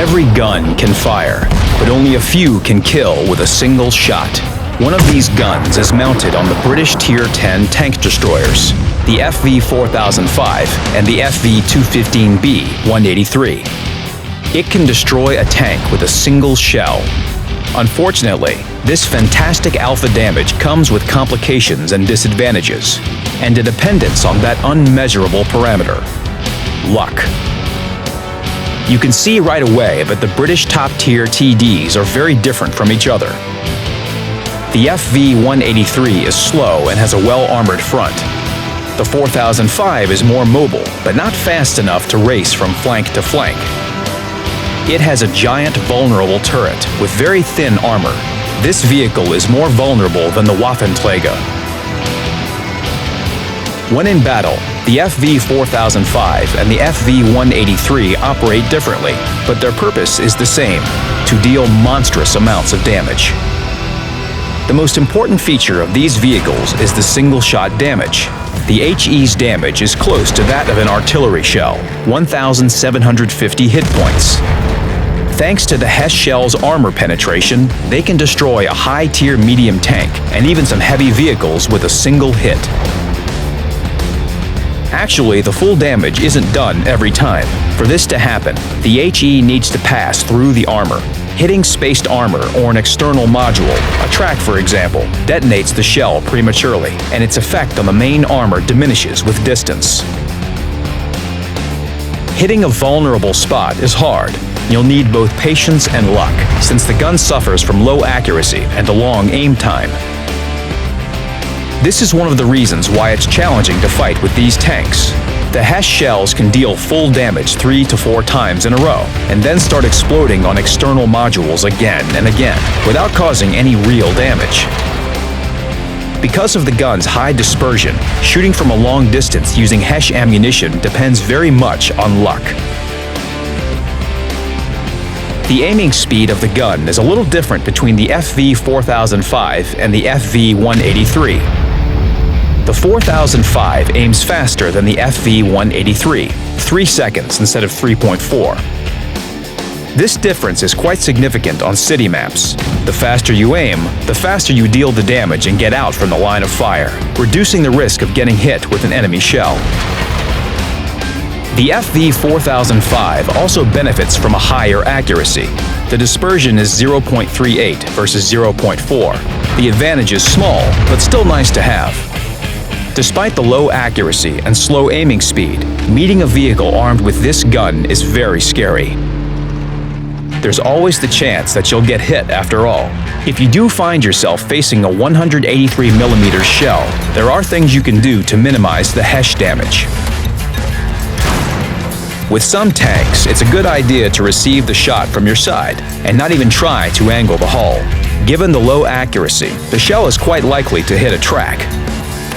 Every gun can fire, but only a few can kill with a single shot. One of these guns is mounted on the British Tier 10 tank destroyers, the FV4005 and the FV215b 183. It can destroy a tank with a single shell. Unfortunately, this fantastic alpha damage comes with complications and disadvantages, and a dependence on that unmeasurable parameter: luck. You can see right away that the British top-tier TDs are very different from each other. The FV183 is slow and has a well-armored front. The 4005 is more mobile, but not fast enough to race from flank to flank. It has a giant vulnerable turret with very thin armor. This vehicle is more vulnerable than the Waffenträger. When in battle, the FV4005 and the FV183 operate differently, but their purpose is the same: to deal monstrous amounts of damage. The most important feature of these vehicles is the single-shot damage. The HE's damage is close to that of an artillery shell, 1,750 hit points. Thanks to the Hess shell's armor penetration, they can destroy a high-tier medium tank and even some heavy vehicles with a single hit. Actually, the full damage isn't done every time. For this to happen, the HE needs to pass through the armor. Hitting spaced armor or an external module, a track for example, detonates the shell prematurely, and its effect on the main armor diminishes with distance. Hitting a vulnerable spot is hard. You'll need both patience and luck, since the gun suffers from low accuracy and a long aim time. This is one of the reasons why it's challenging to fight with these tanks. The Hess shells can deal full damage 3 to 4 times in a row, and then start exploding on external modules again and again, without causing any real damage. Because of the gun's high dispersion, shooting from a long distance using Hess ammunition depends very much on luck. The aiming speed of the gun is a little different between the FV4005 and the FV183. The 4005 aims faster than the FV183, 3 seconds instead of 3.4. This difference is quite significant on city maps. The faster you aim, the faster you deal the damage and get out from the line of fire, reducing the risk of getting hit with an enemy shell. The FV4005 also benefits from a higher accuracy. The dispersion is 0.38 versus 0.4. The advantage is small, but still nice to have. Despite the low accuracy and slow aiming speed, meeting a vehicle armed with this gun is very scary. There's always the chance that you'll get hit after all. If you do find yourself facing a 183mm shell, there are things you can do to minimize the Hess damage. With some tanks, it's a good idea to receive the shot from your side and not even try to angle the hull. Given the low accuracy, the shell is quite likely to hit a track.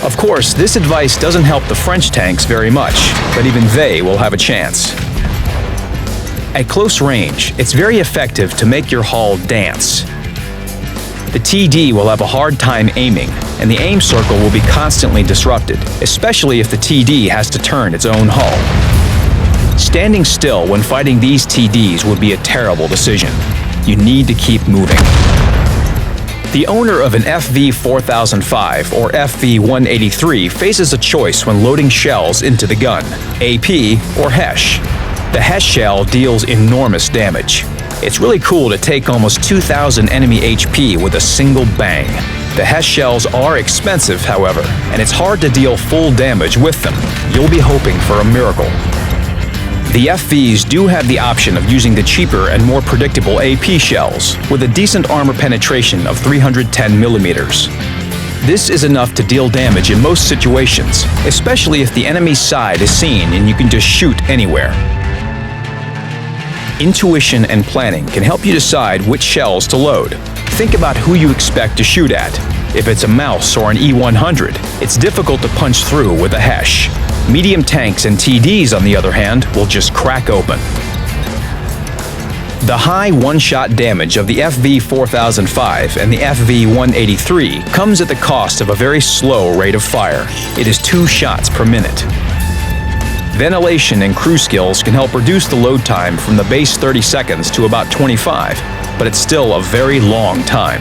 Of course, this advice doesn't help the French tanks very much, but even they will have a chance. At close range, it's very effective to make your hull dance. The TD will have a hard time aiming, and the aim circle will be constantly disrupted, especially if the TD has to turn its own hull. Standing still when fighting these TDs would be a terrible decision. You need to keep moving. The owner of an FV4005 or FV183 faces a choice when loading shells into the gun: AP or Hess. The Hess shell deals enormous damage. It's really cool to take almost 2,000 enemy HP with a single bang. The Hess shells are expensive, however, and it's hard to deal full damage with them. You'll be hoping for a miracle. The FVs do have the option of using the cheaper and more predictable AP shells, with a decent armor penetration of 310mm. This is enough to deal damage in most situations, especially if the enemy's side is seen and you can just shoot anywhere. Intuition and planning can help you decide which shells to load. Think about who you expect to shoot at. If it's a mouse or an E100, it's difficult to punch through with a Hess. Medium tanks and TDs, on the other hand, will just crack open. The high one-shot damage of the FV4005 and the FV183 comes at the cost of a very slow rate of fire. It is 2 shots per minute. Ventilation and crew skills can help reduce the load time from the base 30 seconds to about 25, but it's still a very long time.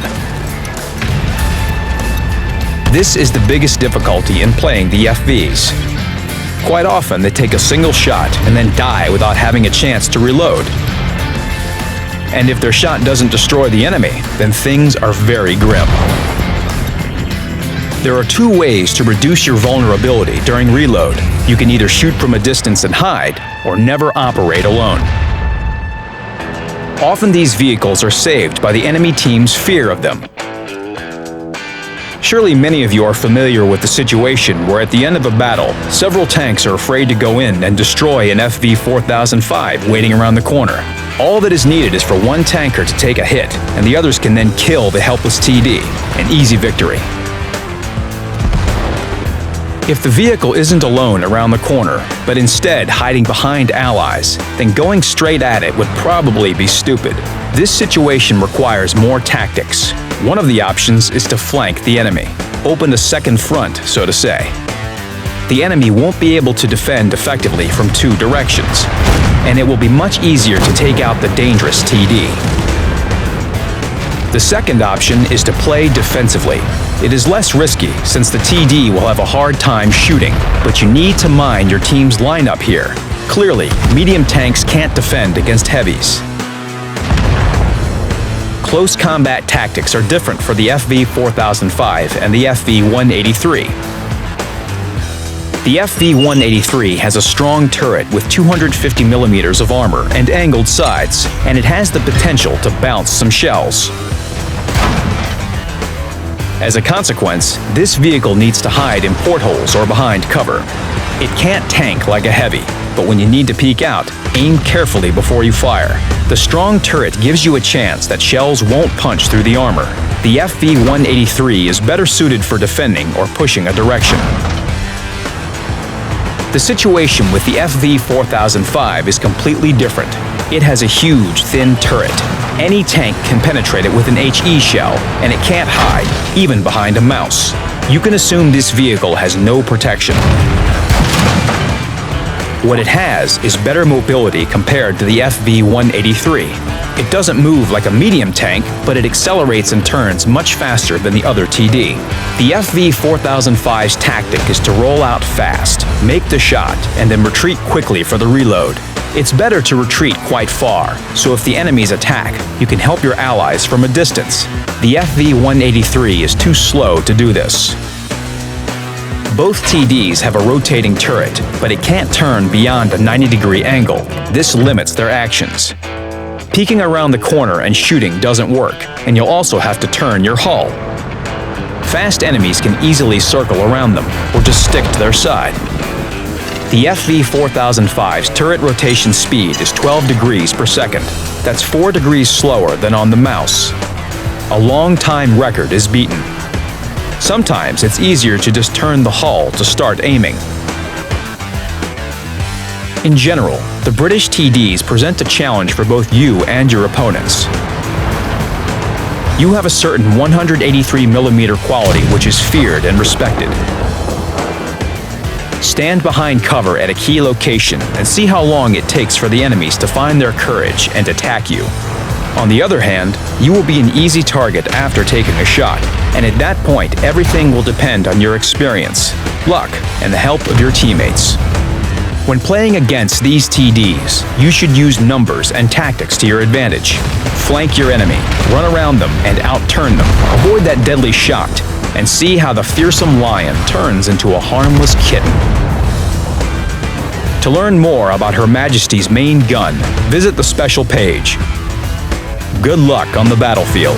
This is the biggest difficulty in playing the FVs. Quite often, they take a single shot and then die without having a chance to reload. And if their shot doesn't destroy the enemy, then things are very grim. There are two ways to reduce your vulnerability during reload. You can either shoot from a distance and hide, or never operate alone. Often these vehicles are saved by the enemy team's fear of them. Surely many of you are familiar with the situation where at the end of a battle, several tanks are afraid to go in and destroy an FV4005 waiting around the corner. All that is needed is for one tanker to take a hit, and the others can then kill the helpless TD. An easy victory. If the vehicle isn't alone around the corner, but instead hiding behind allies, then going straight at it would probably be stupid. This situation requires more tactics. One of the options is to flank the enemy. Open a second front, so to say. The enemy won't be able to defend effectively from two directions, and it will be much easier to take out the dangerous TD. The second option is to play defensively. It is less risky since the TD will have a hard time shooting, but you need to mind your team's lineup here. Clearly, medium tanks can't defend against heavies. Close combat tactics are different for the FV4005 and the FV183. The FV183 has a strong turret with 250mm of armor and angled sides, and it has the potential to bounce some shells. As a consequence, this vehicle needs to hide in portholes or behind cover. It can't tank like a heavy, but when you need to peek out, aim carefully before you fire. The strong turret gives you a chance that shells won't punch through the armor. The FV183 is better suited for defending or pushing a direction. The situation with the FV4005 is completely different. It has a huge, thin turret. Any tank can penetrate it with an HE shell, and it can't hide, even behind a mouse. You can assume this vehicle has no protection. What it has is better mobility compared to the FV183. It doesn't move like a medium tank, but it accelerates and turns much faster than the other TD. The FV4005's tactic is to roll out fast, make the shot, and then retreat quickly for the reload. It's better to retreat quite far, so if the enemies attack, you can help your allies from a distance. The FV183 is too slow to do this. Both TDs have a rotating turret, but it can't turn beyond a 90-degree angle. This limits their actions. Peeking around the corner and shooting doesn't work, and you'll also have to turn your hull. Fast enemies can easily circle around them, or just stick to their side. The FV4005's turret rotation speed is 12 degrees per second. That's 4 degrees slower than on the mouse. A long-time record is beaten. Sometimes it's easier to just turn the hull to start aiming. In general, the British TDs present a challenge for both you and your opponents. You have a certain 183mm quality which is feared and respected. Stand behind cover at a key location and see how long it takes for the enemies to find their courage and attack you. On the other hand, you will be an easy target after taking a shot, and at that point, everything will depend on your experience, luck, and the help of your teammates. When playing against these TDs, you should use numbers and tactics to your advantage. Flank your enemy, run around them, and outturn them. Avoid that deadly shot, and see how the fearsome lion turns into a harmless kitten. To learn more about Her Majesty's main gun, visit the special page. Good luck on the battlefield.